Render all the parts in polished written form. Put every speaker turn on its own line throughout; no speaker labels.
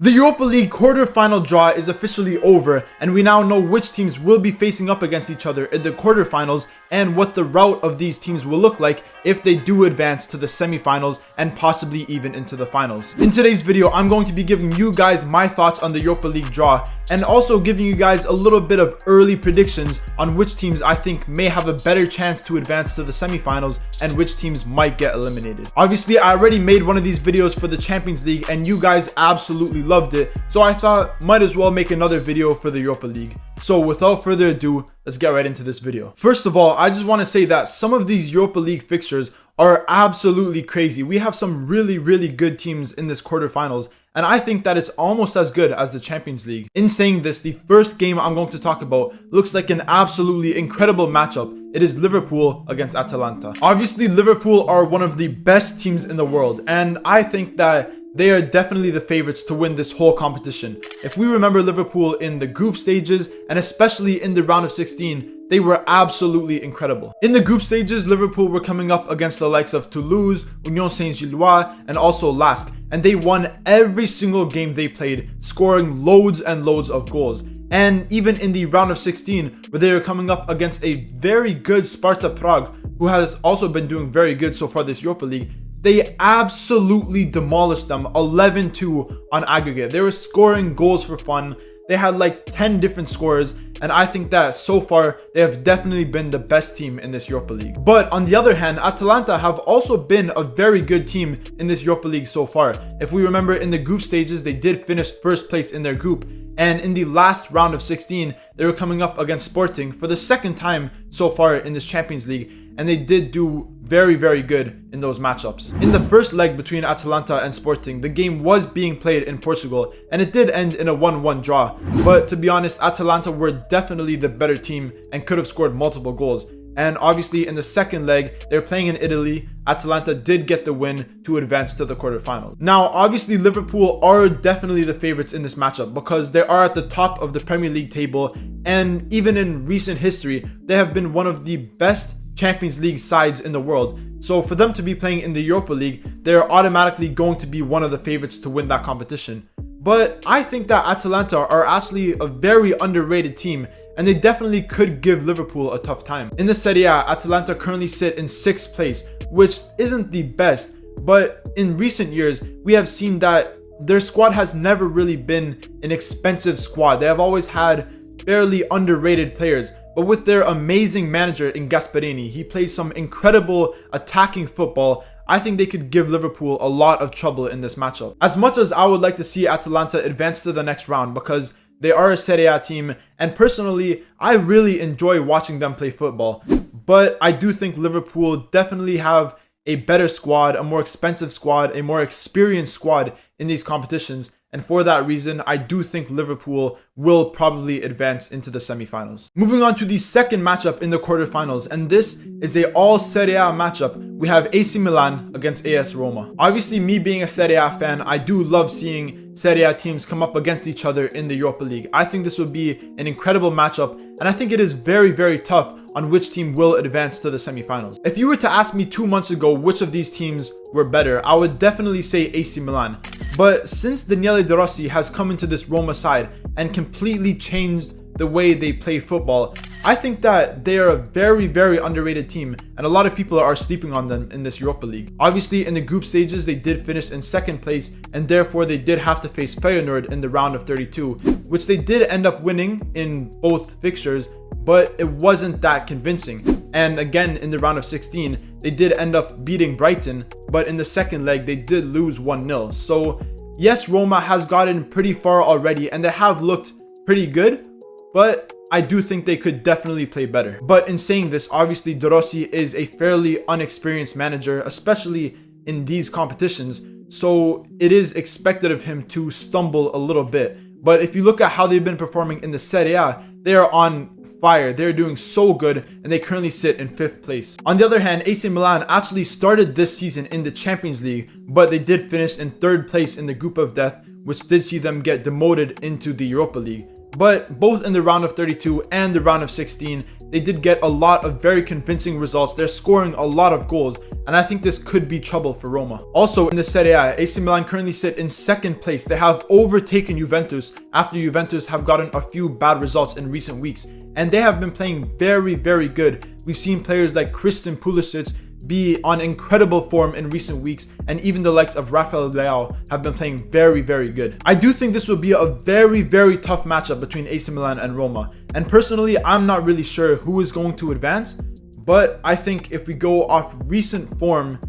The Europa League quarter-final draw is officially over, and we now know which teams will be facing up against each other in the quarterfinals and what the route of these teams will look like if they do advance to the semifinals and possibly even into the finals. In today's video, I'm going to be giving you guys my thoughts on the Europa League draw and also giving you guys a little bit of early predictions on which teams I think may have a better chance to advance to the semifinals and which teams might get eliminated. Obviously, I already made one of these videos for the Champions League and you guys absolutely loved it, so I thought might as well make another video for the Europa League. So without further ado, let's get right into this video. First of all, I just want to say that some of these Europa League fixtures are absolutely crazy. We have some really good teams in this quarterfinals, and I think that it's almost as good as the Champions League. In saying this, the first game I'm going to talk about looks like an absolutely incredible matchup. It is Liverpool against Atalanta. Obviously, Liverpool are one of the best teams in the world, and I think that they are definitely the favorites to win this whole competition. If we remember Liverpool in the group stages, and especially in the round of 16, they were absolutely incredible. In the group stages, Liverpool were coming up against the likes of Toulouse, Union Saint-Gilloise, and also LASK, and they won every single game they played, scoring loads and loads of goals. And even in the round of 16, where they were coming up against a very good Sparta Prague, who has also been doing very good so far this Europa League, they absolutely demolished them 11-2 on aggregate. They were scoring goals for fun. They had like 10 different scorers, and I think that so far they have definitely been the best team in this Europa League. But on the other hand, Atalanta have also been a very good team in this Europa League so far. If we remember, in the group stages, they did finish first place in their group, and in the last round of 16, they were coming up against Sporting for the second time so far in this Champions League, and they did do very good in those matchups. In the first leg between Atalanta and Sporting, the game was being played in Portugal, and it did end in a 1-1 draw. But to be honest, Atalanta were definitely the better team and could have scored multiple goals. And obviously in the second leg, they're playing in Italy. Atalanta did get the win to advance to the quarterfinals. Now, obviously Liverpool are definitely the favorites in this matchup because they are at the top of the Premier League table, and even in recent history, they have been one of the best Champions League sides in the world. So for them to be playing in the Europa League, they're automatically going to be one of the favorites to win that competition. But I think that Atalanta are actually a very underrated team, and they definitely could give Liverpool a tough time. In the Serie A, Atalanta currently sit in 6th place, which isn't the best, but in recent years, we have seen that their squad has never really been an expensive squad. They have always had fairly underrated players. But with their amazing manager in Gasperini, he plays some incredible attacking football. I think they could give Liverpool a lot of trouble in this matchup. As much as I would like to see Atalanta advance to the next round because they are a Serie A team, and personally, I really enjoy watching them play football. But I do think Liverpool definitely have a better squad, a more expensive squad, a more experienced squad in these competitions. And for that reason, I do think Liverpool will probably advance into the semifinals. Moving on to the second matchup in the quarterfinals, and this is a all Serie A matchup. We have AC Milan against AS Roma. Obviously, me being a Serie A fan, I do love seeing Serie A teams come up against each other in the Europa League. I think this would be an incredible matchup, and I think it is very tough on which team will advance to the semifinals. If you were to ask me 2 months ago which of these teams were better, I would definitely say AC Milan. But since Daniele De Rossi has come into this Roma side and completely changed the way they play football, I think that they are a very underrated team, and a lot of people are sleeping on them in this Europa League. Obviously, in the group stages, they did finish in 2nd place, and therefore they did have to face Feyenoord in the round of 32, which they did end up winning in both fixtures, but it wasn't that convincing. And again, in the round of 16, they did end up beating Brighton, but in the second leg, they did lose 1-0. So yes, Roma has gotten pretty far already, and they have looked pretty good, but I do think they could definitely play better. But in saying this, obviously De Rossi is a fairly unexperienced manager, especially in these competitions, so it is expected of him to stumble a little bit. But if you look at how they've been performing in the Serie A, they are on fire. They're doing so good, and they currently sit in 5th place. On the other hand, AC Milan actually started this season in the Champions League, but they did finish in 3rd place in the group of death, which did see them get demoted into the Europa League. But both in the round of 32 and the round of 16, they did get a lot of very convincing results. They're scoring a lot of goals, and I think this could be trouble for Roma. Also in the Serie A, AC Milan currently sit in second place. They have overtaken Juventus after Juventus have gotten a few bad results in recent weeks, and they have been playing very, very good. We've seen players like Christian Pulisic be on incredible form in recent weeks, and even the likes of Rafael Leao have been playing very, very good. I do think this will be a very, very tough matchup between AC Milan and Roma, and personally I'm not really sure who is going to advance, but I think if we go off recent form,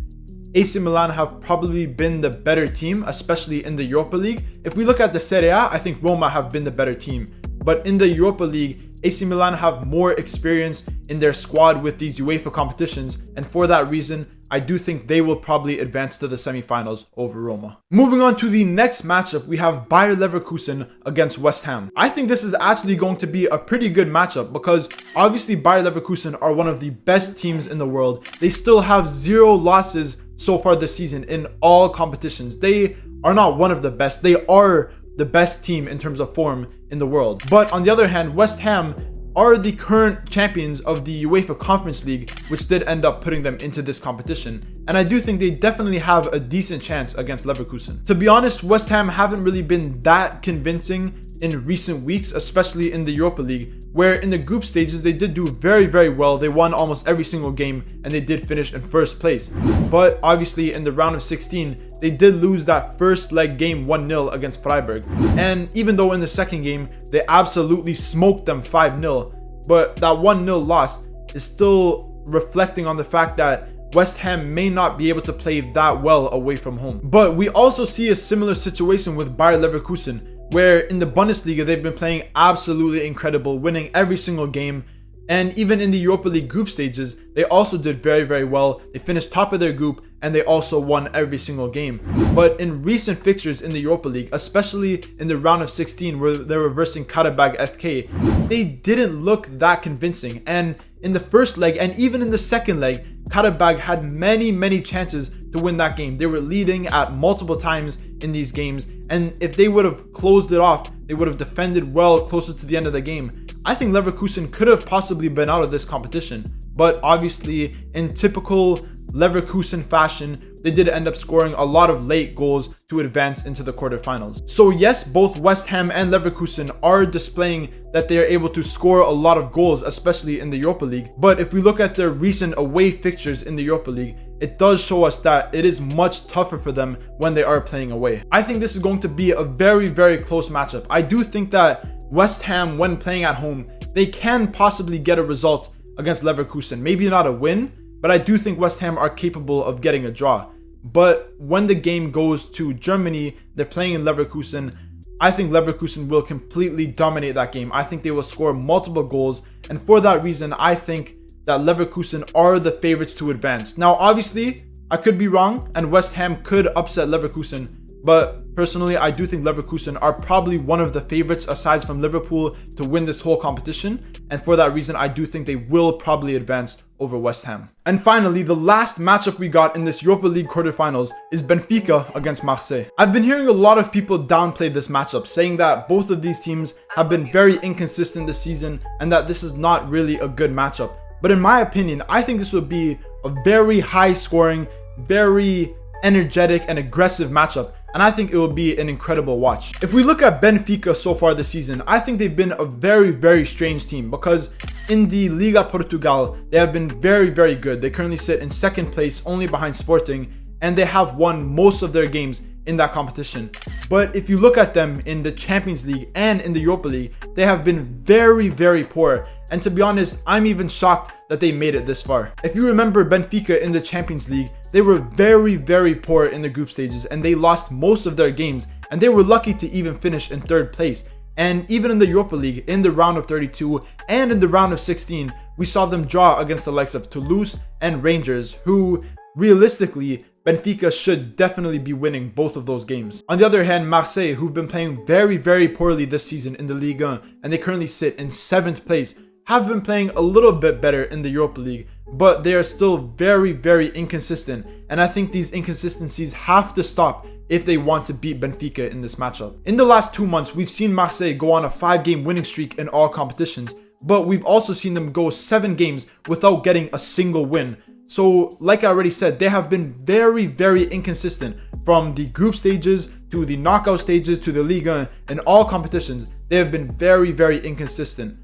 AC Milan have probably been the better team, especially in the Europa League. If we look at the Serie A, I think Roma have been the better team. But in the Europa League, AC Milan have more experience in their squad with these UEFA competitions, and for that reason, I do think they will probably advance to the semi-finals over Roma. Moving on to the next matchup, we have Bayer Leverkusen against West Ham. I think this is actually going to be a pretty good matchup because obviously Bayer Leverkusen are one of the best teams in the world. They still have 0 losses so far this season in all competitions. They are not one of the best. They are the best team in terms of form in the world. But on the other hand, West Ham are the current champions of the UEFA Conference League, which did end up putting them into this competition. And I do think they definitely have a decent chance against Leverkusen. To be honest, West Ham haven't really been that convincing in recent weeks, especially in the Europa League, where in the group stages they did do very, very well. They won almost every single game and they did finish in first place. But obviously in the round of 16, they did lose that first leg game 1-0 against Freiburg. And even though in the second game, they absolutely smoked them 5-0, but that 1-0 loss is still reflecting on the fact that West Ham may not be able to play that well away from home. But we also see a similar situation with Bayer Leverkusen, where in the Bundesliga they've been playing absolutely incredible, winning every single game. And even in the Europa League group stages, they also did very, very well. They finished top of their group and they also won every single game. But in recent fixtures in the Europa League, especially in the round of 16 where they're reversing Karabag FK, they didn't look that convincing. And in the first leg and even in the second leg, Karabag had many, many chances to win that game. They were leading at multiple times in these games, and if they would have closed it off, they would have defended well closer to the end of the game. I think Leverkusen could have possibly been out of this competition, but obviously in typical Leverkusen fashion, they did end up scoring a lot of late goals to advance into the quarterfinals. So yes, both West Ham and Leverkusen are displaying that they are able to score a lot of goals, especially in the Europa League. But if we look at their recent away fixtures in the Europa League, it does show us that it is much tougher for them when they are playing away. I think this is going to be a very, very close matchup. I do think that West Ham, when playing at home, they can possibly get a result against Leverkusen. Maybe not a win, but I do think West Ham are capable of getting a draw. But when the game goes to Germany, they're playing in Leverkusen, I think Leverkusen will completely dominate that game. I think they will score multiple goals, and for that reason, I think that Leverkusen are the favorites to advance. Now, obviously, I could be wrong, and West Ham could upset Leverkusen, but personally, I do think Leverkusen are probably one of the favorites aside from Liverpool to win this whole competition, and for that reason, I do think they will probably advance over West Ham. And finally, the last matchup we got in this Europa League quarterfinals is Benfica against Marseille. I've been hearing a lot of people downplay this matchup, saying that both of these teams have been very inconsistent this season and that this is not really a good matchup. But in my opinion, I think this would be a very high scoring, very energetic and aggressive matchup, and I think it will be an incredible watch. If we look at Benfica so far this season, I think they've been a very, very strange team because in the Liga Portugal, they have been very, very good. They currently sit in second place, only behind Sporting, and they have won most of their games in that competition. But if you look at them in the Champions League and in the Europa League, they have been very, very poor. And to be honest, I'm even shocked that they made it this far. If you remember Benfica in the Champions League, they were very, very poor in the group stages and they lost most of their games, and they were lucky to even finish in third place. And even in the Europa League, in the round of 32 and in the round of 16, we saw them draw against the likes of Toulouse and Rangers, who realistically, Benfica should definitely be winning both of those games. On the other hand, Marseille, who've been playing very, very poorly this season in the Ligue 1, and they currently sit in 7th place, have been playing a little bit better in the Europa League, but they are still very, very inconsistent. And I think these inconsistencies have to stop if they want to beat Benfica in this matchup. In the last 2 months, we've seen Marseille go on a 5-game winning streak in all competitions, but we've also seen them go 7 games without getting a single win. So like I already said, they have been very, very inconsistent from the group stages to the knockout stages to the Liga. In all competitions, they have been very, very inconsistent.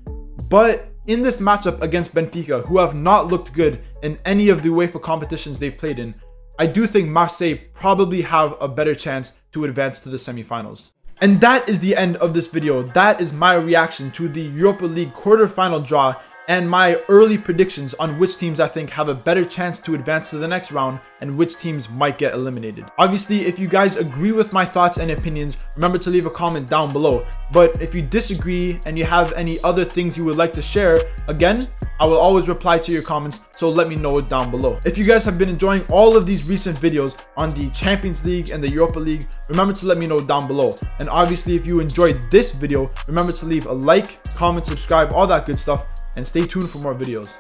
But in this matchup against Benfica, who have not looked good in any of the UEFA competitions they've played in, I do think Marseille probably have a better chance to advance to the semi-finals. And that is the end of this video. That is my reaction to the Europa League quarterfinal draw and my early predictions on which teams I think have a better chance to advance to the next round and which teams might get eliminated. Obviously, if you guys agree with my thoughts and opinions, remember to leave a comment down below. But if you disagree and you have any other things you would like to share, again, I will always reply to your comments, so let me know it down below. If you guys have been enjoying all of these recent videos on the Champions League and the Europa League, remember to let me know down below. And obviously, if you enjoyed this video, remember to leave a like, comment, subscribe, all that good stuff, and stay tuned for more videos.